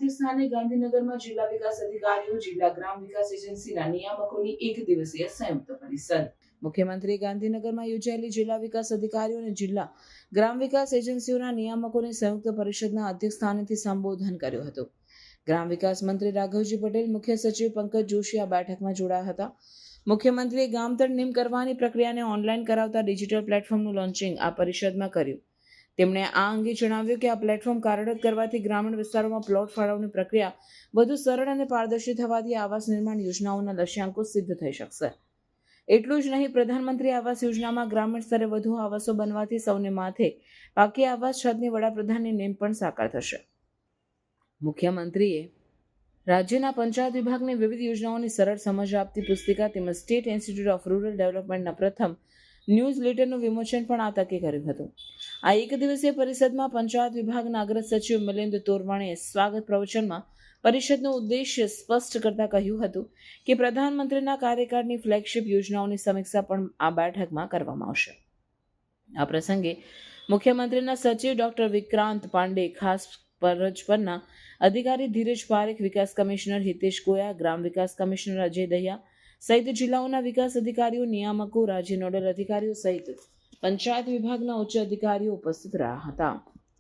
અધ્યક્ષસ્થાને ગાંધીનગરમાં જિલ્લા વિકાસ અધિકારીઓ, જિલ્લા ગ્રામ વિકાસ એજન્સીના નિયામકોની એક દિવસીય સંયુક્ત પરિષદ. મુખ્યમંત્રી ગાંધીનગરમાં યોજાયેલી જિલ્લા વિકાસ અધિકારીઓ અને જિલ્લા ગ્રામ વિકાસ એજન્સીઓના નિયામકોની સંયુક્ત પરિષદના અધ્યક્ષસ્થાનેથી સંબોધન કર્યું હતું. ગ્રામ વિકાસ મંત્રી રાઘવજી પટેલ, મુખ્ય સચિવ પંકજ જોશી આ બેઠકમાં જોડાયા હતા. મુખ્યમંત્રીએ ગામતળ નિમ કરવાની પ્રક્રિયાને ઓનલાઈન કરાવતા ડિજિટલ પ્લેટફોર્મનું લોન્ચિંગ આ પરિષદમાં કર્યું. તેમણે આ અંગે જણાવ્યું કે આ પ્લેટફોર્મ કાર્યરત કરવાથી ગ્રામીણ વિસ્તારોમાં પ્લોટ ફાળવણી પ્રક્રિયા વધુ સરળ અને પારદર્શી થવાથી આવાસ નિર્માણ યોજનાઓના લક્ષ્યાંકો સિદ્ધ થઈ શકશે. એટલું જ નહીં, પ્રધાનમંત્રી આવાસ યોજનામાં ગ્રામીણ સ્તરે વધુ આવાસો બનવાથી સૌને માથે પાકી આવાસ છતની વડાપ્રધાનની નેમ પણ સાકાર થશે. મુખ્યમંત્રીએ રાજ્યના પંચાયત વિભાગની વિવિધ યોજનાઓની સરળ સમજ આપતી પુસ્તિકા તેમજ સ્ટેટ ઇન્સ્ટિટ્યૂટ ઓફ રૂરલ ડેવલપમેન્ટના પ્રથમ ન્યૂઝ લેટરનું વિમોચન પણ આ તકે કર્યું હતું. આ એક દિવસીય પરિષદમાં પંચાયત વિભાગના અગ્ર સચિવ મિલિંદ તોરવાણીએ સ્વાગત પ્રવચનમાં પરિષદનો ઉદ્દેશ્ય સ્પષ્ટ કરતા કહ્યું હતું કે પ્રધાનમંત્રીના કાર્યકાળની ફ્લેગશિપ યોજનાઓની સમીક્ષા પણ આ બેઠકમાં કરવામાં આવશે. આ પ્રસંગે મુખ્યમંત્રીના સચિવ ડોક્ટર વિક્રાંત પાંડે, ખાસ ફરજ પરના અધિકારી ધીરજ પારેખ, વિકાસ કમિશનર હિતેશ ગોયા, ગ્રામ વિકાસ કમિશનર અજય દહિયા સહિત જિલ્લાઓના વિકાસ અધિકારીઓ, નિયામકો, રાજ્ય નોડલ અધિકારીઓ સહિત પંચાયત વિભાગના ઉચ્ચ અધિકારીઓ ઉપસ્થિત રહ્યા હતા.